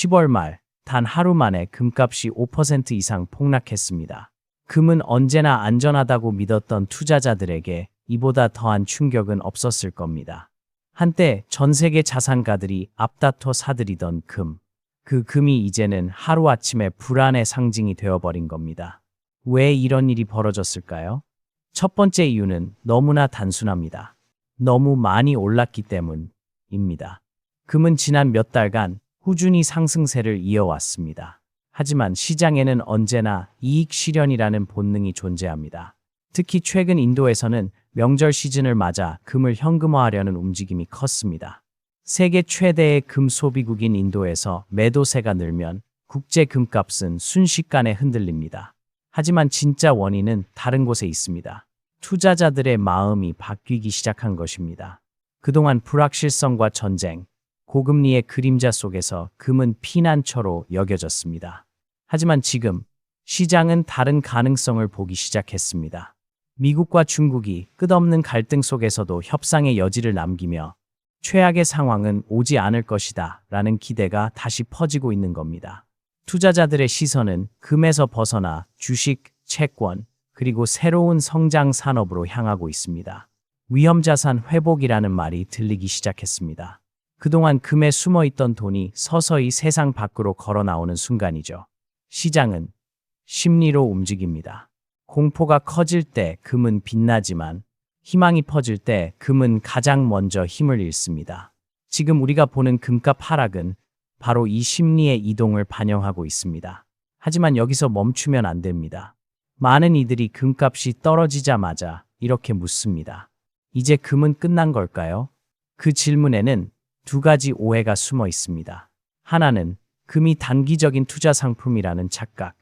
10월 말 단 하루 만에 금값이 5% 이상 폭락했습니다. 금은 언제나 안전하다고 믿었던 투자자들에게 이보다 더한 충격은 없었을 겁니다. 한때 전 세계 자산가들이 앞다퉈 사들이던 금. 그 금이 이제는 하루아침에 불안의 상징이 되어버린 겁니다. 왜 이런 일이 벌어졌을까요? 첫 번째 이유는 너무나 단순합니다. 너무 많이 올랐기 때문입니다. 금은 지난 몇 달간 꾸준히 상승세를 이어왔습니다. 하지만 시장에는 언제나 이익 실현이라는 본능이 존재합니다. 특히 최근 인도에서는 명절 시즌을 맞아 금을 현금화하려는 움직임이 컸습니다. 세계 최대의 금 소비국인 인도에서 매도세가 늘면 국제 금값은 순식간에 흔들립니다. 하지만 진짜 원인은 다른 곳에 있습니다. 투자자들의 마음이 바뀌기 시작한 것입니다. 그동안 불확실성과 전쟁, 고금리의 그림자 속에서 금은 피난처로 여겨졌습니다. 하지만 지금 시장은 다른 가능성을 보기 시작했습니다. 미국과 중국이 끝없는 갈등 속에서도 협상의 여지를 남기며 최악의 상황은 오지 않을 것이다 라는 기대가 다시 퍼지고 있는 겁니다. 투자자들의 시선은 금에서 벗어나 주식, 채권, 그리고 새로운 성장 산업으로 향하고 있습니다. 위험자산 회복이라는 말이 들리기 시작했습니다. 그동안 금에 숨어있던 돈이 서서히 세상 밖으로 걸어 나오는 순간이죠. 시장은 심리로 움직입니다. 공포가 커질 때 금은 빛나지만 희망이 퍼질 때 금은 가장 먼저 힘을 잃습니다. 지금 우리가 보는 금값 하락은 바로 이 심리의 이동을 반영하고 있습니다. 하지만 여기서 멈추면 안 됩니다. 많은 이들이 금값이 떨어지자마자 이렇게 묻습니다. 이제 금은 끝난 걸까요? 그 질문에는 두 가지 오해가 숨어 있습니다. 하나는 금이 단기적인 투자 상품이라는 착각.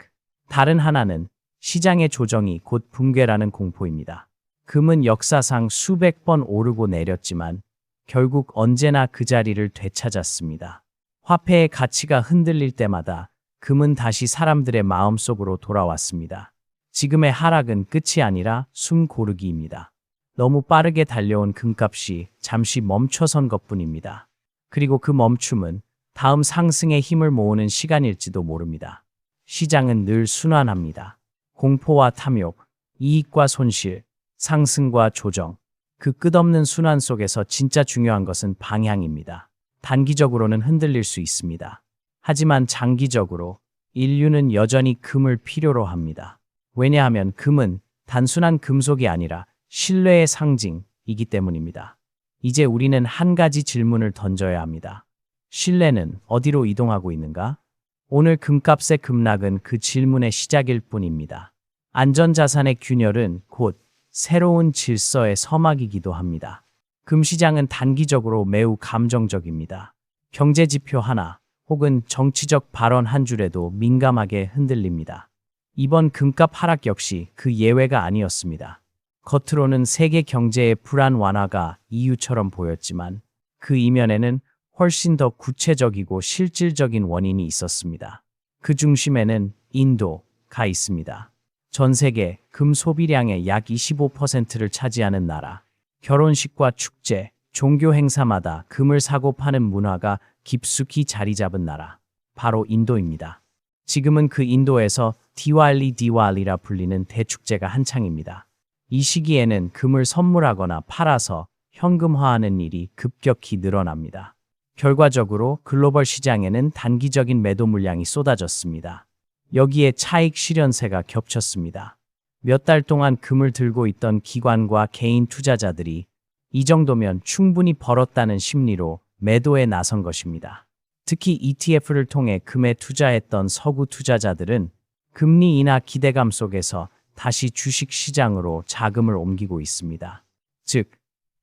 다른 하나는 시장의 조정이 곧 붕괴라는 공포입니다. 금은 역사상 수백 번 오르고 내렸지만 결국 언제나 그 자리를 되찾았습니다. 화폐의 가치가 흔들릴 때마다 금은 다시 사람들의 마음속으로 돌아왔습니다. 지금의 하락은 끝이 아니라 숨 고르기입니다. 너무 빠르게 달려온 금값이 잠시 멈춰선 것뿐입니다. 그리고 그 멈춤은 다음 상승의 힘을 모으는 시간일지도 모릅니다. 시장은 늘 순환합니다. 공포와 탐욕, 이익과 손실, 상승과 조정. 그 끝없는 순환 속에서 진짜 중요한 것은 방향입니다. 단기적으로는 흔들릴 수 있습니다. 하지만 장기적으로 인류는 여전히 금을 필요로 합니다. 왜냐하면 금은 단순한 금속이 아니라 신뢰의 상징이기 때문입니다. 이제 우리는 한 가지 질문을 던져야 합니다. 신뢰는 어디로 이동하고 있는가? 오늘 금값의 급락은 그 질문의 시작일 뿐입니다. 안전자산의 균열은 곧 새로운 질서의 서막이기도 합니다. 금시장은 단기적으로 매우 감정적입니다. 경제지표 하나 혹은 정치적 발언 한 줄에도 민감하게 흔들립니다. 이번 금값 하락 역시 그 예외가 아니었습니다. 겉으로는 세계 경제의 불안 완화가 이유처럼 보였지만 그 이면에는 훨씬 더 구체적이고 실질적인 원인이 있었습니다. 그 중심에는 인도가 있습니다. 전 세계 금 소비량의 약 25%를 차지하는 나라. 결혼식과 축제, 종교 행사마다 금을 사고 파는 문화가 깊숙이 자리 잡은 나라. 바로 인도입니다. 지금은 그 인도에서 디왈리라 불리는 대축제가 한창입니다. 이 시기에는 금을 선물하거나 팔아서 현금화하는 일이 급격히 늘어납니다. 결과적으로 글로벌 시장에는 단기적인 매도 물량이 쏟아졌습니다. 여기에 차익 실현세가 겹쳤습니다. 몇 달 동안 금을 들고 있던 기관과 개인 투자자들이 이 정도면 충분히 벌었다는 심리로 매도에 나선 것입니다. 특히 ETF를 통해 금에 투자했던 서구 투자자들은 금리 인하 기대감 속에서 다시 주식 시장으로 자금을 옮기고 있습니다. 즉,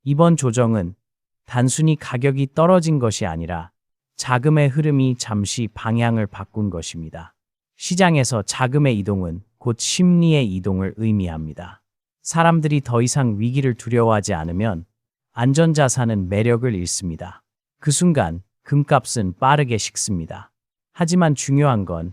이번 조정은 단순히 가격이 떨어진 것이 아니라 자금의 흐름이 잠시 방향을 바꾼 것입니다. 시장에서 자금의 이동은 곧 심리의 이동을 의미합니다. 사람들이 더 이상 위기를 두려워하지 않으면 안전자산은 매력을 잃습니다. 그 순간 금값은 빠르게 식습니다. 하지만 중요한 건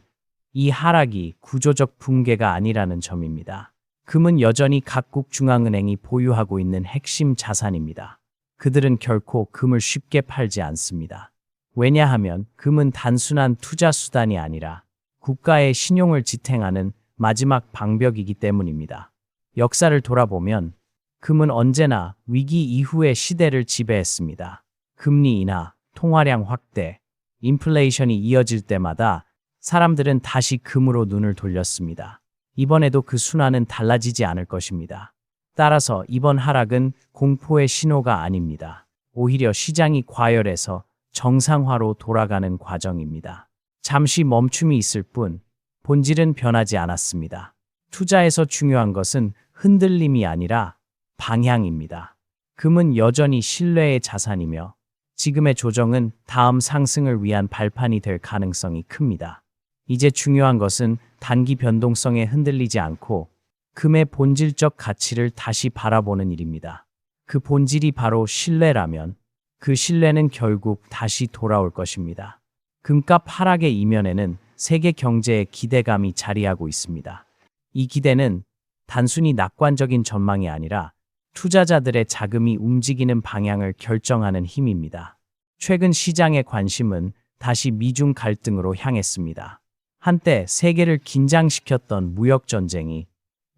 이 하락이 구조적 붕괴가 아니라는 점입니다. 금은 여전히 각국 중앙은행이 보유하고 있는 핵심 자산입니다. 그들은 결코 금을 쉽게 팔지 않습니다. 왜냐하면 금은 단순한 투자 수단이 아니라 국가의 신용을 지탱하는 마지막 방벽이기 때문입니다. 역사를 돌아보면 금은 언제나 위기 이후의 시대를 지배했습니다. 금리 인하, 통화량 확대, 인플레이션이 이어질 때마다 사람들은 다시 금으로 눈을 돌렸습니다. 이번에도 그 순환은 달라지지 않을 것입니다. 따라서 이번 하락은 공포의 신호가 아닙니다. 오히려 시장이 과열해서 정상화로 돌아가는 과정입니다. 잠시 멈춤이 있을 뿐 본질은 변하지 않았습니다. 투자에서 중요한 것은 흔들림이 아니라 방향입니다. 금은 여전히 신뢰의 자산이며 지금의 조정은 다음 상승을 위한 발판이 될 가능성이 큽니다. 이제 중요한 것은 단기 변동성에 흔들리지 않고 금의 본질적 가치를 다시 바라보는 일입니다. 그 본질이 바로 신뢰라면 그 신뢰는 결국 다시 돌아올 것입니다. 금값 하락의 이면에는 세계 경제의 기대감이 자리하고 있습니다. 이 기대는 단순히 낙관적인 전망이 아니라 투자자들의 자금이 움직이는 방향을 결정하는 힘입니다. 최근 시장의 관심은 다시 미중 갈등으로 향했습니다. 한때 세계를 긴장시켰던 무역 전쟁이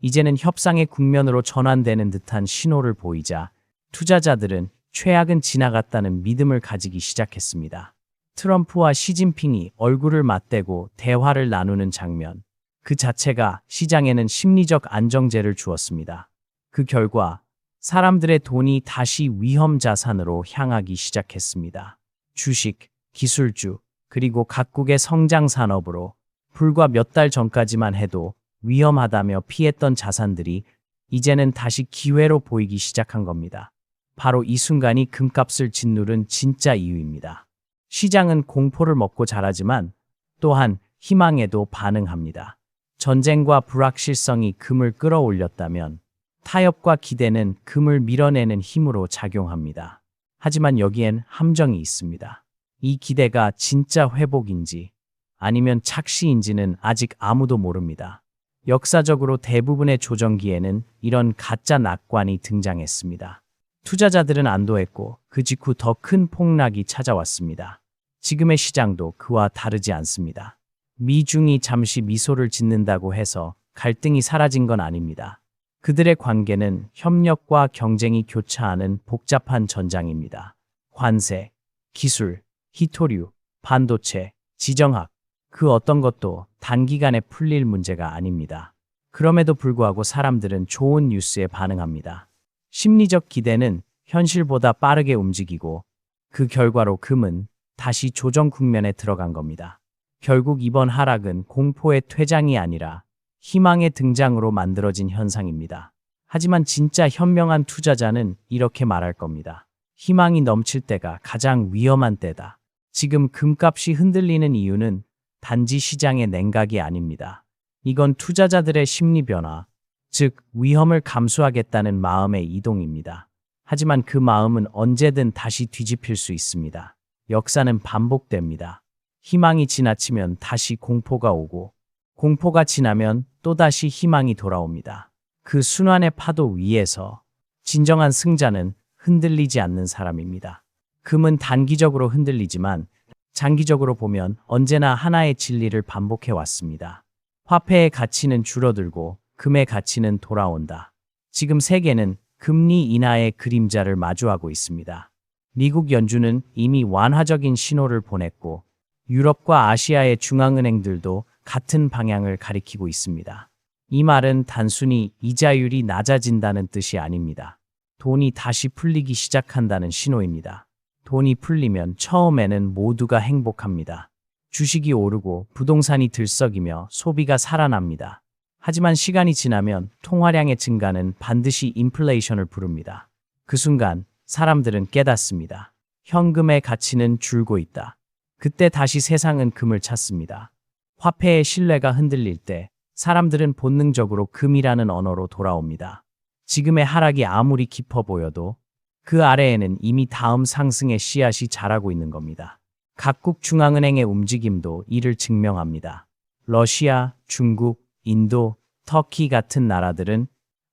이제는 협상의 국면으로 전환되는 듯한 신호를 보이자 투자자들은 최악은 지나갔다는 믿음을 가지기 시작했습니다. 트럼프와 시진핑이 얼굴을 맞대고 대화를 나누는 장면, 그 자체가 시장에는 심리적 안정제를 주었습니다. 그 결과 사람들의 돈이 다시 위험 자산으로 향하기 시작했습니다. 주식, 기술주, 그리고 각국의 성장 산업으로 불과 몇 달 전까지만 해도 위험하다며 피했던 자산들이 이제는 다시 기회로 보이기 시작한 겁니다. 바로 이 순간이 금값을 짓누른 진짜 이유입니다. 시장은 공포를 먹고 자라지만 또한 희망에도 반응합니다. 전쟁과 불확실성이 금을 끌어올렸다면 타협과 기대는 금을 밀어내는 힘으로 작용합니다. 하지만 여기엔 함정이 있습니다. 이 기대가 진짜 회복인지 아니면 착시인지는 아직 아무도 모릅니다. 역사적으로 대부분의 조정기에는 이런 가짜 낙관이 등장했습니다. 투자자들은 안도했고 그 직후 더 큰 폭락이 찾아왔습니다. 지금의 시장도 그와 다르지 않습니다. 미중이 잠시 미소를 짓는다고 해서 갈등이 사라진 건 아닙니다. 그들의 관계는 협력과 경쟁이 교차하는 복잡한 전장입니다. 관세, 기술, 희토류, 반도체, 지정학, 그 어떤 것도 단기간에 풀릴 문제가 아닙니다. 그럼에도 불구하고 사람들은 좋은 뉴스에 반응합니다. 심리적 기대는 현실보다 빠르게 움직이고 그 결과로 금은 다시 조정 국면에 들어간 겁니다. 결국 이번 하락은 공포의 퇴장이 아니라 희망의 등장으로 만들어진 현상입니다. 하지만 진짜 현명한 투자자는 이렇게 말할 겁니다. 희망이 넘칠 때가 가장 위험한 때다. 지금 금값이 흔들리는 이유는 단지 시장의 냉각이 아닙니다. 이건 투자자들의 심리 변화, 즉 위험을 감수하겠다는 마음의 이동입니다. 하지만 그 마음은 언제든 다시 뒤집힐 수 있습니다. 역사는 반복됩니다. 희망이 지나치면 다시 공포가 오고 공포가 지나면 또다시 희망이 돌아옵니다. 그 순환의 파도 위에서 진정한 승자는 흔들리지 않는 사람입니다. 금은 단기적으로 흔들리지만 장기적으로 보면 언제나 하나의 진리를 반복해 왔습니다. 화폐의 가치는 줄어들고 금의 가치는 돌아온다. 지금 세계는 금리 인하의 그림자를 마주하고 있습니다. 미국 연준은 이미 완화적인 신호를 보냈고 유럽과 아시아의 중앙은행들도 같은 방향을 가리키고 있습니다. 이 말은 단순히 이자율이 낮아진다는 뜻이 아닙니다. 돈이 다시 풀리기 시작한다는 신호입니다. 돈이 풀리면 처음에는 모두가 행복합니다. 주식이 오르고 부동산이 들썩이며 소비가 살아납니다. 하지만 시간이 지나면 통화량의 증가는 반드시 인플레이션을 부릅니다. 그 순간 사람들은 깨닫습니다. 현금의 가치는 줄고 있다. 그때 다시 세상은 금을 찾습니다. 화폐의 신뢰가 흔들릴 때 사람들은 본능적으로 금이라는 언어로 돌아옵니다. 지금의 하락이 아무리 깊어 보여도 그 아래에는 이미 다음 상승의 씨앗이 자라고 있는 겁니다. 각국 중앙은행의 움직임도 이를 증명합니다. 러시아, 중국, 인도, 터키 같은 나라들은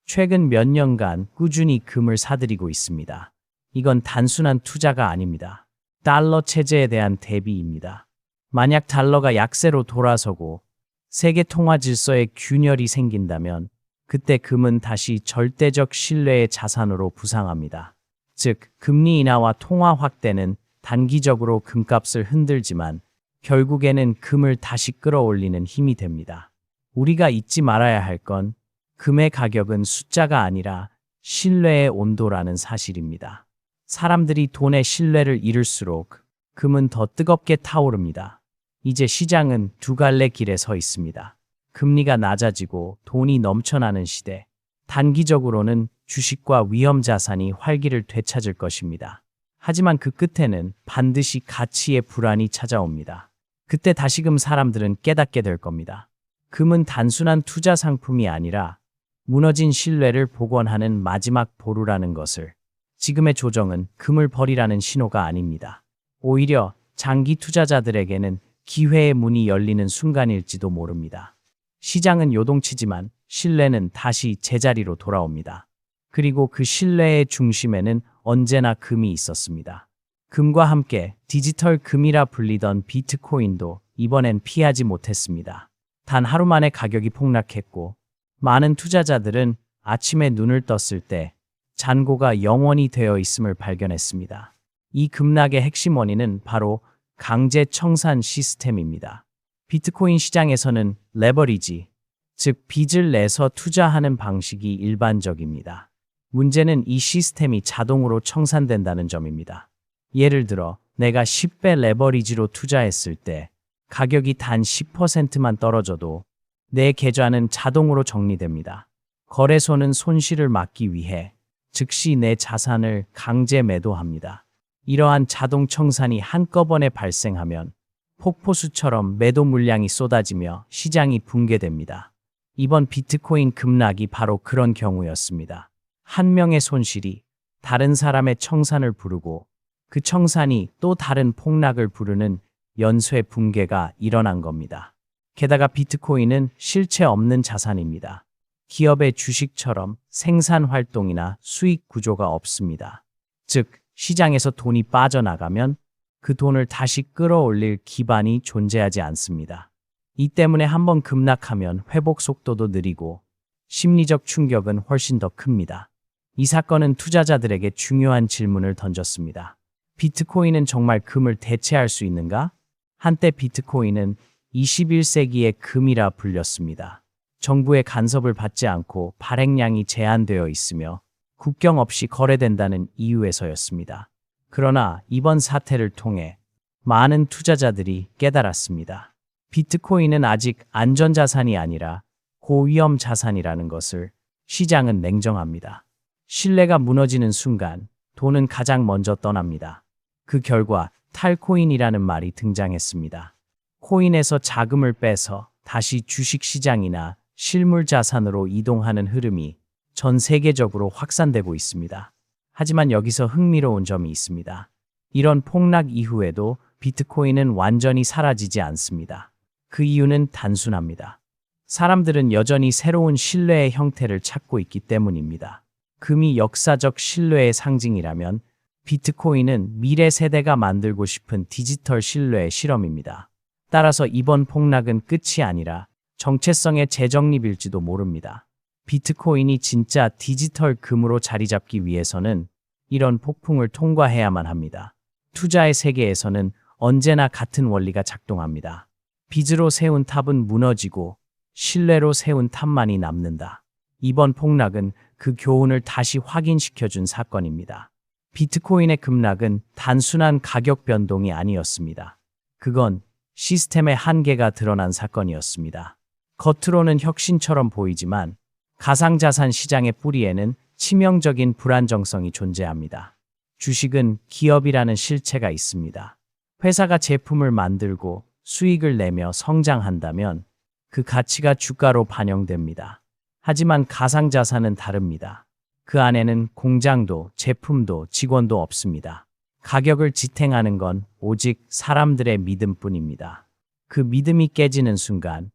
최근 몇 년간 꾸준히 금을 사들이고 있습니다. 이건 단순한 투자가 아닙니다. 달러 체제에 대한 대비입니다. 만약 달러가 약세로 돌아서고 세계 통화 질서에 균열이 생긴다면 그때 금은 다시 절대적 신뢰의 자산으로 부상합니다. 즉, 금리 인하와 통화 확대는 단기적으로 금값을 흔들지만 결국에는 금을 다시 끌어올리는 힘이 됩니다. 우리가 잊지 말아야 할 건 금의 가격은 숫자가 아니라 신뢰의 온도라는 사실입니다. 사람들이 돈의 신뢰를 잃을수록 금은 더 뜨겁게 타오릅니다. 이제 시장은 두 갈래 길에 서 있습니다. 금리가 낮아지고 돈이 넘쳐나는 시대. 단기적으로는 주식과 위험 자산이 활기를 되찾을 것입니다. 하지만 그 끝에는 반드시 가치의 불안이 찾아옵니다. 그때 다시금 사람들은 깨닫게 될 겁니다. 금은 단순한 투자 상품이 아니라 무너진 신뢰를 복원하는 마지막 보루라는 것을. 지금의 조정은 금을 버리라는 신호가 아닙니다. 오히려 장기 투자자들에게는 기회의 문이 열리는 순간일지도 모릅니다. 시장은 요동치지만 신뢰는 다시 제자리로 돌아옵니다. 그리고 그 신뢰의 중심에는 언제나 금이 있었습니다. 금과 함께 디지털 금이라 불리던 비트코인도 이번엔 피하지 못했습니다. 단 하루 만에 가격이 폭락했고 많은 투자자들은 아침에 눈을 떴을 때 잔고가 영원이 되어 있음을 발견했습니다. 이 급락의 핵심 원인은 바로 강제 청산 시스템입니다. 비트코인 시장에서는 레버리지, 즉 빚을 내서 투자하는 방식이 일반적입니다. 문제는 이 시스템이 자동으로 청산된다는 점입니다. 예를 들어 내가 10배 레버리지로 투자했을 때 가격이 단 10%만 떨어져도 내 계좌는 자동으로 정리됩니다. 거래소는 손실을 막기 위해 즉시 내 자산을 강제 매도합니다. 이러한 자동 청산이 한꺼번에 발생하면 폭포수처럼 매도 물량이 쏟아지며 시장이 붕괴됩니다. 이번 비트코인 급락이 바로 그런 경우였습니다. 한 명의 손실이 다른 사람의 청산을 부르고 그 청산이 또 다른 폭락을 부르는 연쇄 붕괴가 일어난 겁니다. 게다가 비트코인은 실체 없는 자산입니다. 기업의 주식처럼 생산 활동이나 수익 구조가 없습니다. 즉, 시장에서 돈이 빠져나가면 그 돈을 다시 끌어올릴 기반이 존재하지 않습니다. 이 때문에 한번 급락하면 회복 속도도 느리고 심리적 충격은 훨씬 더 큽니다. 이 사건은 투자자들에게 중요한 질문을 던졌습니다. 비트코인은 정말 금을 대체할 수 있는가? 한때 비트코인은 21세기의 금이라 불렸습니다. 정부의 간섭을 받지 않고 발행량이 제한되어 있으며 국경 없이 거래된다는 이유에서였습니다. 그러나 이번 사태를 통해 많은 투자자들이 깨달았습니다. 비트코인은 아직 안전자산이 아니라 고위험 자산이라는 것을. 시장은 냉정합니다. 신뢰가 무너지는 순간 돈은 가장 먼저 떠납니다. 그 결과 탈코인이라는 말이 등장했습니다. 코인에서 자금을 빼서 다시 주식시장이나 실물 자산으로 이동하는 흐름이 전 세계적으로 확산되고 있습니다. 하지만 여기서 흥미로운 점이 있습니다. 이런 폭락 이후에도 비트코인은 완전히 사라지지 않습니다. 그 이유는 단순합니다. 사람들은 여전히 새로운 신뢰의 형태를 찾고 있기 때문입니다. 금이 역사적 신뢰의 상징이라면 비트코인은 미래 세대가 만들고 싶은 디지털 신뢰의 실험입니다. 따라서 이번 폭락은 끝이 아니라 정체성의 재정립일지도 모릅니다. 비트코인이 진짜 디지털 금으로 자리 잡기 위해서는 이런 폭풍을 통과해야만 합니다. 투자의 세계에서는 언제나 같은 원리가 작동합니다. 빚으로 세운 탑은 무너지고 신뢰로 세운 탑만이 남는다. 이번 폭락은 그 교훈을 다시 확인시켜준 사건입니다. 비트코인의 급락은 단순한 가격 변동이 아니었습니다. 그건 시스템의 한계가 드러난 사건이었습니다. 겉으로는 혁신처럼 보이지만 가상자산 시장의 뿌리에는 치명적인 불안정성이 존재합니다. 주식은 기업이라는 실체가 있습니다. 회사가 제품을 만들고 수익을 내며 성장한다면 그 가치가 주가로 반영됩니다. 하지만 가상자산은 다릅니다. 그 안에는 공장도 제품도 직원도 없습니다. 가격을 지탱하는 건 오직 사람들의 믿음뿐입니다. 그 믿음이 깨지는 순간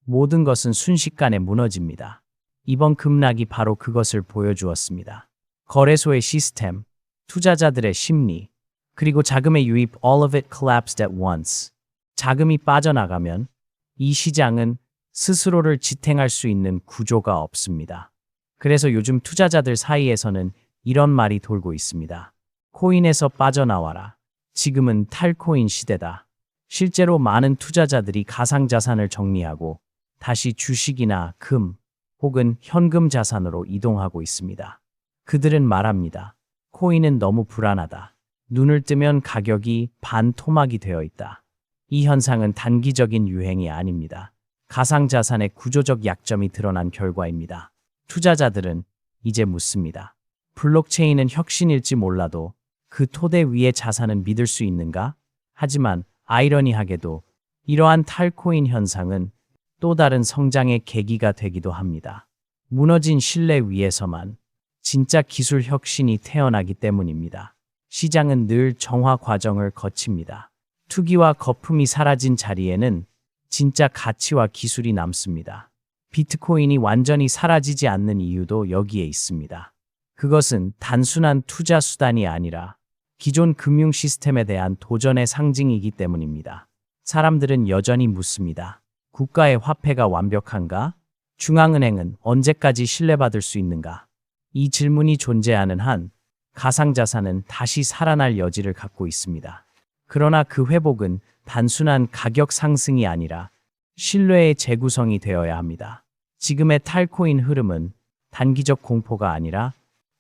모든 것은 순식간에 무너집니다. 이번 급락이 바로 그것을 보여주었습니다. 거래소의 시스템, 투자자들의 심리, 그리고 자금의 유입 all of it collapsed at once. 자금이 빠져나가면 이 시장은 스스로를 지탱할 수 있는 구조가 없습니다. 그래서 요즘 투자자들 사이에서는 이런 말이 돌고 있습니다. 코인에서 빠져나와라. 지금은 탈코인 시대다. 실제로 많은 투자자들이 가상자산을 정리하고 다시 주식이나 금 혹은 현금 자산으로 이동하고 있습니다. 그들은 말합니다. 코인은 너무 불안하다. 눈을 뜨면 가격이 반토막이 되어 있다. 이 현상은 단기적인 유행이 아닙니다. 가상자산의 구조적 약점이 드러난 결과입니다. 투자자들은 이제 묻습니다. 블록체인은 혁신일지 몰라도 그 토대 위의 자산은 믿을 수 있는가? 하지만 아이러니하게도 이러한 탈코인 현상은 또 다른 성장의 계기가 되기도 합니다. 무너진 신뢰 위에서만 진짜 기술 혁신이 태어나기 때문입니다. 시장은 늘 정화 과정을 거칩니다. 투기와 거품이 사라진 자리에는 진짜 가치와 기술이 남습니다. 비트코인이 완전히 사라지지 않는 이유도 여기에 있습니다. 그것은 단순한 투자 수단이 아니라 기존 금융 시스템에 대한 도전의 상징이기 때문입니다. 사람들은 여전히 묻습니다. 국가의 화폐가 완벽한가? 중앙은행은 언제까지 신뢰받을 수 있는가? 이 질문이 존재하는 한 가상자산은 다시 살아날 여지를 갖고 있습니다. 그러나 그 회복은 단순한 가격 상승이 아니라 신뢰의 재구성이 되어야 합니다. 지금의 탈코인 흐름은 단기적 공포가 아니라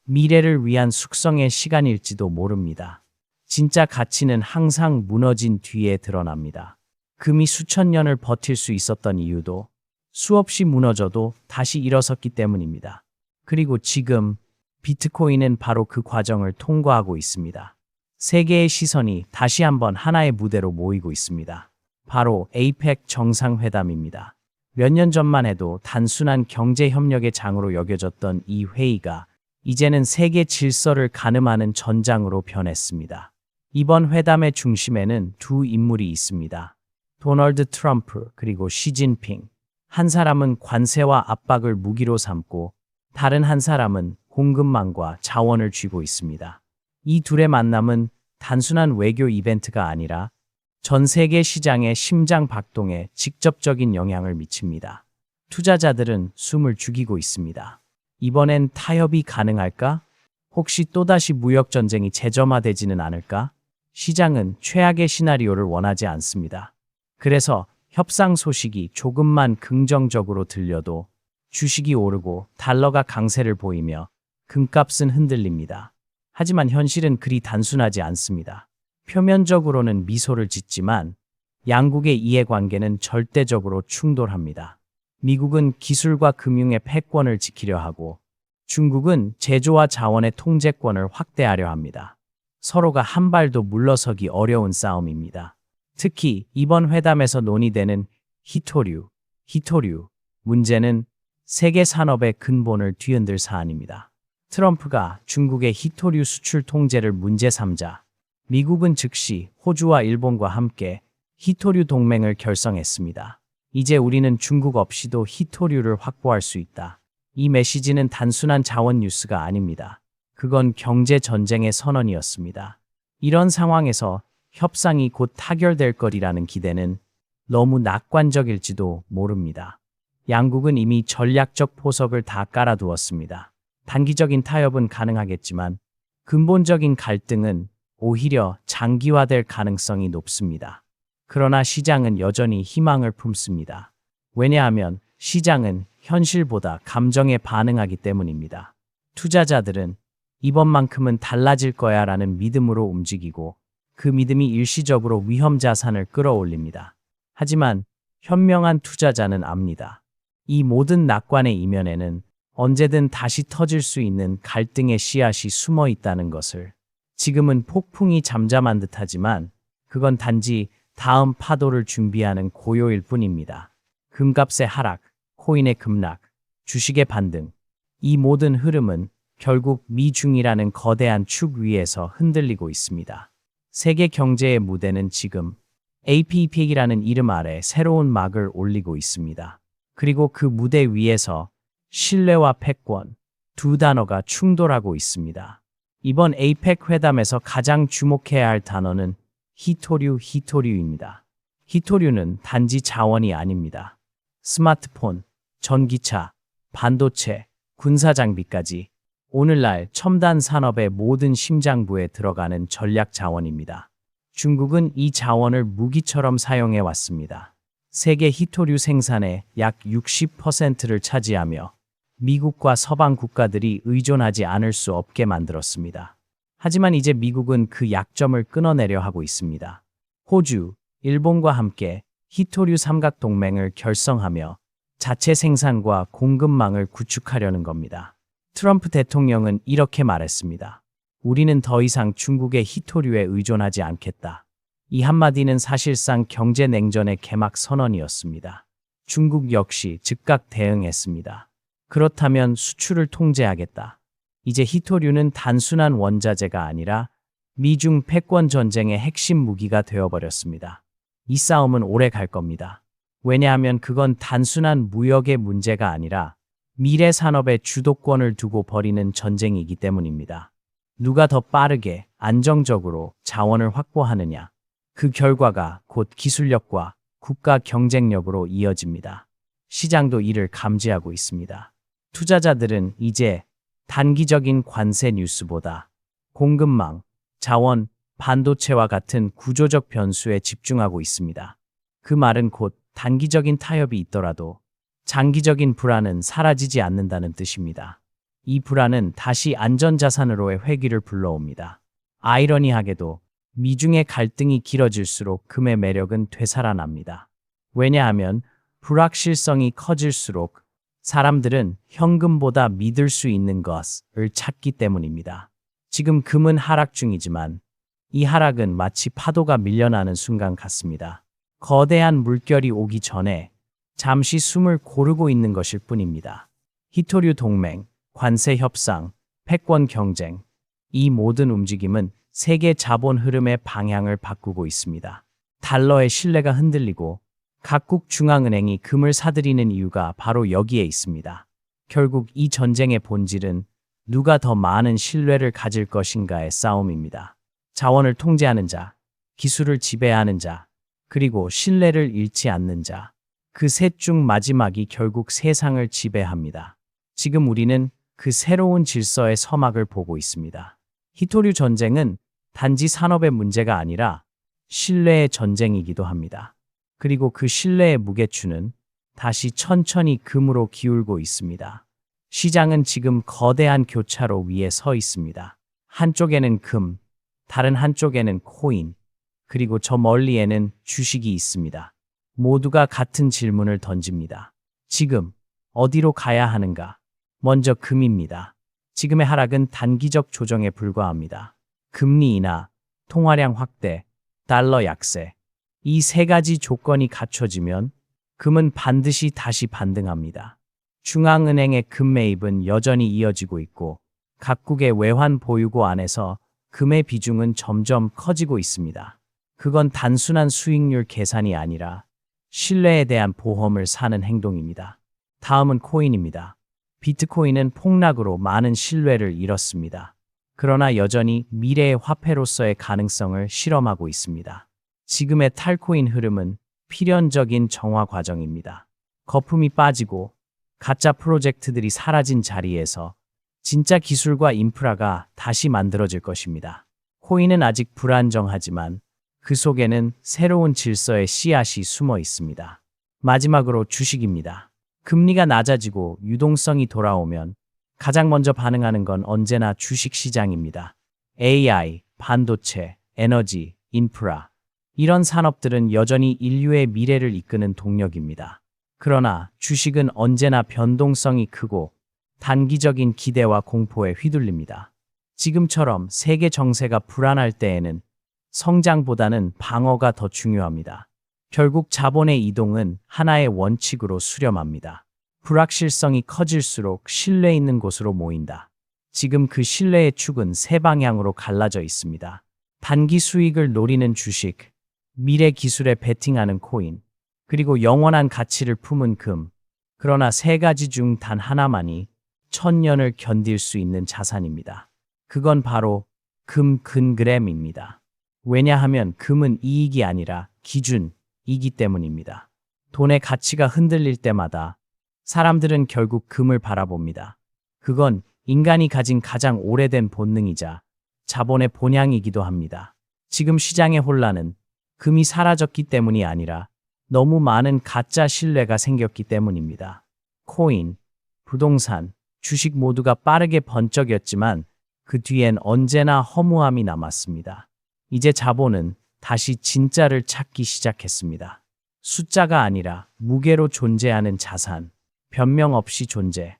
미래를 위한 숙성의 시간일지도 모릅니다. 진짜 가치는 항상 무너진 뒤에 드러납니다. 금이 수천 년을 버틸 수 있었던 이유도 수없이 무너져도 다시 일어섰기 때문입니다. 그리고 지금 비트코인은 바로 그 과정을 통과하고 있습니다. 세계의 시선이 다시 한번 하나의 무대로 모이고 있습니다. 바로 APEC 정상회담입니다. 몇 년 전만 해도 단순한 경제협력의 장으로 여겨졌던 이 회의가 이제는 세계 질서를 가늠하는 전장으로 변했습니다. 이번 회담의 중심에는 두 인물이 있습니다. 도널드 트럼프 그리고 시진핑. 한 사람은 관세와 압박을 무기로 삼고 다른 한 사람은 공급망과 자원을 쥐고 있습니다. 이 둘의 만남은 단순한 외교 이벤트가 아니라 전 세계 시장의 심장 박동에 직접적인 영향을 미칩니다. 투자자들은 숨을 죽이고 있습니다. 이번엔 타협이 가능할까? 혹시 또다시 무역전쟁이 재점화되지는 않을까? 시장은 최악의 시나리오를 원하지 않습니다. 그래서 협상 소식이 조금만 긍정적으로 들려도 주식이 오르고 달러가 강세를 보이며 금값은 흔들립니다. 하지만 현실은 그리 단순하지 않습니다. 표면적으로는 미소를 짓지만 양국의 이해관계는 절대적으로 충돌합니다. 미국은 기술과 금융의 패권을 지키려 하고 중국은 제조와 자원의 통제권을 확대하려 합니다. 서로가 한 발도 물러서기 어려운 싸움입니다. 특히 이번 회담에서 논의되는 히토류 문제는 세계 산업의 근본을 뒤흔들 사안입니다. 트럼프가 중국의 히토류 수출 통제를 문제 삼자 미국은 즉시 호주와 일본과 함께 히토류 동맹을 결성했습니다. 이제 우리는 중국 없이도 히토류를 확보할 수 있다. 이 메시지는 단순한 자원 뉴스가 아닙니다. 그건 경제 전쟁의 선언이었습니다. 이런 상황에서 협상이 곧 타결될 거리라는 기대는 너무 낙관적일지도 모릅니다. 양국은 이미 전략적 포석을 다 깔아두었습니다. 단기적인 타협은 가능하겠지만 근본적인 갈등은 오히려 장기화될 가능성이 높습니다. 그러나 시장은 여전히 희망을 품습니다. 왜냐하면 시장은 현실보다 감정에 반응하기 때문입니다. 투자자들은 이번만큼은 달라질 거야라는 믿음으로 움직이고 그 믿음이 일시적으로 위험 자산을 끌어올립니다. 하지만 현명한 투자자는 압니다. 이 모든 낙관의 이면에는 언제든 다시 터질 수 있는 갈등의 씨앗이 숨어 있다는 것을. 지금은 폭풍이 잠잠한 듯하지만 그건 단지 다음 파도를 준비하는 고요일 뿐입니다. 금값의 하락, 코인의 급락, 주식의 반등. 이 모든 흐름은 결국 미중이라는 거대한 축 위에서 흔들리고 있습니다. 세계 경제의 무대는 지금 APEC이라는 이름 아래 새로운 막을 올리고 있습니다. 그리고 그 무대 위에서 신뢰와 패권, 두 단어가 충돌하고 있습니다. 이번 에이펙 회담에서 가장 주목해야 할 단어는 히토류입니다. 히토류는 단지 자원이 아닙니다. 스마트폰, 전기차, 반도체, 군사장비까지 오늘날 첨단 산업의 모든 심장부에 들어가는 전략 자원입니다. 중국은 이 자원을 무기처럼 사용해 왔습니다. 세계 히토류 생산의 약 60%를 차지하며 미국과 서방 국가들이 의존하지 않을 수 없게 만들었습니다. 하지만 이제 미국은 그 약점을 끊어내려 하고 있습니다. 호주, 일본과 함께 히토류 삼각동맹을 결성하며 자체 생산과 공급망을 구축하려는 겁니다. 트럼프 대통령은 이렇게 말했습니다. 우리는 더 이상 중국의 히토류에 의존하지 않겠다. 이 한마디는 사실상 경제 냉전의 개막 선언이었습니다. 중국 역시 즉각 대응했습니다. 그렇다면 수출을 통제하겠다. 이제 히토류는 단순한 원자재가 아니라 미중 패권 전쟁의 핵심 무기가 되어버렸습니다. 이 싸움은 오래 갈 겁니다. 왜냐하면 그건 단순한 무역의 문제가 아니라 미래 산업의 주도권을 두고 벌이는 전쟁이기 때문입니다. 누가 더 빠르게 안정적으로 자원을 확보하느냐. 그 결과가 곧 기술력과 국가 경쟁력으로 이어집니다. 시장도 이를 감지하고 있습니다. 투자자들은 이제 단기적인 관세 뉴스보다 공급망, 자원, 반도체와 같은 구조적 변수에 집중하고 있습니다. 그 말은 곧 단기적인 타협이 있더라도 장기적인 불안은 사라지지 않는다는 뜻입니다. 이 불안은 다시 안전자산으로의 회귀를 불러옵니다. 아이러니하게도 미중의 갈등이 길어질수록 금의 매력은 되살아납니다. 왜냐하면 불확실성이 커질수록 사람들은 현금보다 믿을 수 있는 것을 찾기 때문입니다. 지금 금은 하락 중이지만 이 하락은 마치 파도가 밀려나는 순간 같습니다. 거대한 물결이 오기 전에 잠시 숨을 고르고 있는 것일 뿐입니다. 히토류 동맹, 관세 협상, 패권 경쟁, 이 모든 움직임은 세계 자본 흐름의 방향을 바꾸고 있습니다. 달러의 신뢰가 흔들리고 각국 중앙은행이 금을 사들이는 이유가 바로 여기에 있습니다. 결국 이 전쟁의 본질은 누가 더 많은 신뢰를 가질 것인가의 싸움입니다. 자원을 통제하는 자, 기술을 지배하는 자, 그리고 신뢰를 잃지 않는 자. 그 셋 중 마지막이 결국 세상을 지배합니다. 지금 우리는 그 새로운 질서의 서막을 보고 있습니다. 히토류 전쟁은 단지 산업의 문제가 아니라 신뢰의 전쟁이기도 합니다. 그리고 그 신뢰의 무게추는 다시 천천히 금으로 기울고 있습니다. 시장은 지금 거대한 교차로 위에 서 있습니다. 한쪽에는 금, 다른 한쪽에는 코인, 그리고 저 멀리에는 주식이 있습니다. 모두가 같은 질문을 던집니다. 지금 어디로 가야 하는가? 먼저 금입니다. 지금의 하락은 단기적 조정에 불과합니다. 금리 인하, 통화량 확대, 달러 약세. 이 세 가지 조건이 갖춰지면 금은 반드시 다시 반등합니다. 중앙은행의 금 매입은 여전히 이어지고 있고 각국의 외환 보유고 안에서 금의 비중은 점점 커지고 있습니다. 그건 단순한 수익률 계산이 아니라 신뢰에 대한 보험을 사는 행동입니다. 다음은 코인입니다. 비트코인은 폭락으로 많은 신뢰를 잃었습니다. 그러나 여전히 미래의 화폐로서의 가능성을 실험하고 있습니다. 지금의 탈코인 흐름은 필연적인 정화 과정입니다. 거품이 빠지고 가짜 프로젝트들이 사라진 자리에서 진짜 기술과 인프라가 다시 만들어질 것입니다. 코인은 아직 불안정하지만 그 속에는 새로운 질서의 씨앗이 숨어 있습니다. 마지막으로 주식입니다. 금리가 낮아지고 유동성이 돌아오면 가장 먼저 반응하는 건 언제나 주식시장입니다. AI, 반도체, 에너지, 인프라. 이런 산업들은 여전히 인류의 미래를 이끄는 동력입니다. 그러나 주식은 언제나 변동성이 크고 단기적인 기대와 공포에 휘둘립니다. 지금처럼 세계 정세가 불안할 때에는 성장보다는 방어가 더 중요합니다. 결국 자본의 이동은 하나의 원칙으로 수렴합니다. 불확실성이 커질수록 신뢰 있는 곳으로 모인다. 지금 그 신뢰의 축은 세 방향으로 갈라져 있습니다. 단기 수익을 노리는 주식, 미래 기술에 베팅하는 코인, 그리고 영원한 가치를 품은 금. 그러나 세 가지 중 단 하나만이 천년을 견딜 수 있는 자산입니다. 그건 바로 금 근그램입니다. 왜냐하면 금은 이익이 아니라 기준이기 때문입니다. 돈의 가치가 흔들릴 때마다 사람들은 결국 금을 바라봅니다. 그건 인간이 가진 가장 오래된 본능이자 자본의 본향이기도 합니다. 지금 시장의 혼란은 금이 사라졌기 때문이 아니라 너무 많은 가짜 신뢰가 생겼기 때문입니다. 코인, 부동산, 주식 모두가 빠르게 번쩍였지만 그 뒤엔 언제나 허무함이 남았습니다. 이제 자본은 다시 진짜를 찾기 시작했습니다. 숫자가 아니라 무게로 존재하는 자산, 변명 없이 존재,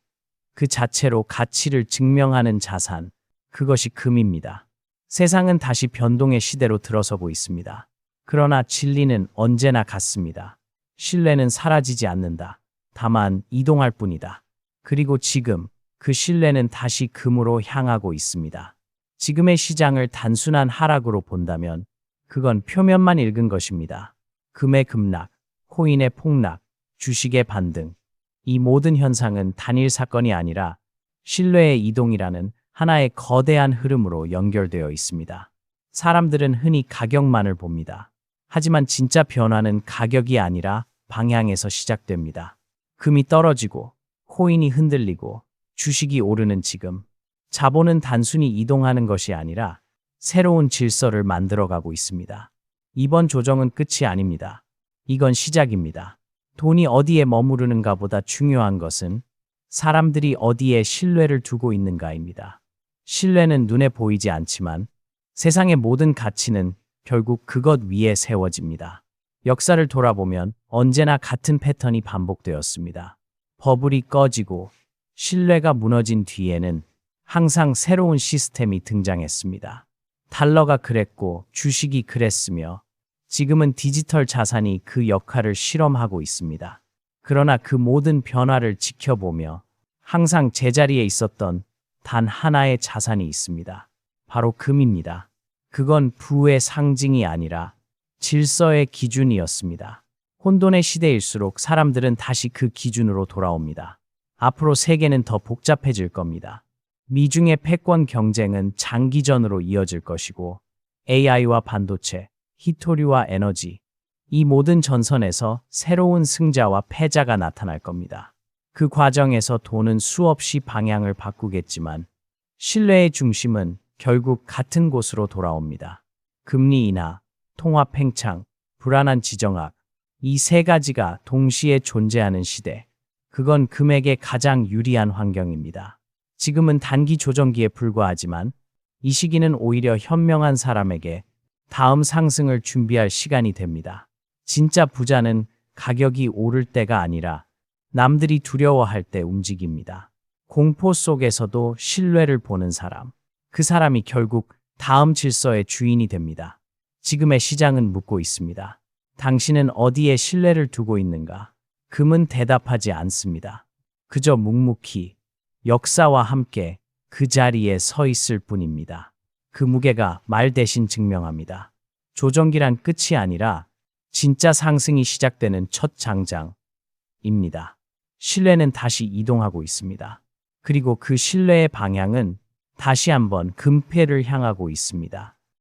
그 자체로 가치를 증명하는 자산, 그것이 금입니다. 세상은 다시 변동의 시대로 들어서고 있습니다. 그러나 진리는 언제나 같습니다. 신뢰는 사라지지 않는다. 다만 이동할 뿐이다. 그리고 지금 그 신뢰는 다시 금으로 향하고 있습니다. 지금의 시장을 단순한 하락으로 본다면 그건 표면만 읽은 것입니다. 금의 급락, 코인의 폭락, 주식의 반등. 이 모든 현상은 단일 사건이 아니라 신뢰의 이동이라는 하나의 거대한 흐름으로 연결되어 있습니다. 사람들은 흔히 가격만을 봅니다. 하지만 진짜 변화는 가격이 아니라 방향에서 시작됩니다. 금이 떨어지고 코인이 흔들리고 주식이 오르는 지금, 자본은 단순히 이동하는 것이 아니라 새로운 질서를 만들어가고 있습니다. 이번 조정은 끝이 아닙니다. 이건 시작입니다. 돈이 어디에 머무르는가 보다 중요한 것은 사람들이 어디에 신뢰를 두고 있는가입니다. 신뢰는 눈에 보이지 않지만 세상의 모든 가치는 결국 그것 위에 세워집니다. 역사를 돌아보면 언제나 같은 패턴이 반복되었습니다. 버블이 꺼지고 신뢰가 무너진 뒤에는 항상 새로운 시스템이 등장했습니다. 달러가 그랬고 주식이 그랬으며 지금은 디지털 자산이 그 역할을 실험하고 있습니다. 그러나 그 모든 변화를 지켜보며 항상 제자리에 있었던 단 하나의 자산이 있습니다. 바로 금입니다. 그건 부의 상징이 아니라 질서의 기준이었습니다. 혼돈의 시대일수록 사람들은 다시 그 기준으로 돌아옵니다. 앞으로 세계는 더 복잡해질 겁니다. 미중의 패권 경쟁은 장기전으로 이어질 것이고 AI와 반도체, 히토류와 에너지, 이 모든 전선에서 새로운 승자와 패자가 나타날 겁니다. 그 과정에서 돈은 수없이 방향을 바꾸겠지만 신뢰의 중심은 결국 같은 곳으로 돌아옵니다. 금리 인하, 통화 팽창, 불안한 지정학, 이 세 가지가 동시에 존재하는 시대. 그건 금에게 가장 유리한 환경입니다. 지금은 단기 조정기에 불과하지만 이 시기는 오히려 현명한 사람에게 다음 상승을 준비할 시간이 됩니다. 진짜 부자는 가격이 오를 때가 아니라 남들이 두려워할 때 움직입니다. 공포 속에서도 신뢰를 보는 사람. 그 사람이 결국 다음 질서의 주인이 됩니다. 지금의 시장은 묻고 있습니다. 당신은 어디에 신뢰를 두고 있는가? 금은 대답하지 않습니다. 그저 묵묵히 역사와 함께 그 자리에 서 있을 뿐입니다. 그 무게가 말 대신 증명합니다. 조정기란 끝이 아니라 진짜 상승이 시작되는 첫 장장입니다. 신뢰는 다시 이동하고 있습니다. 그리고 그 신뢰의 방향은 다시 한번 금패를 향하고 있습니다.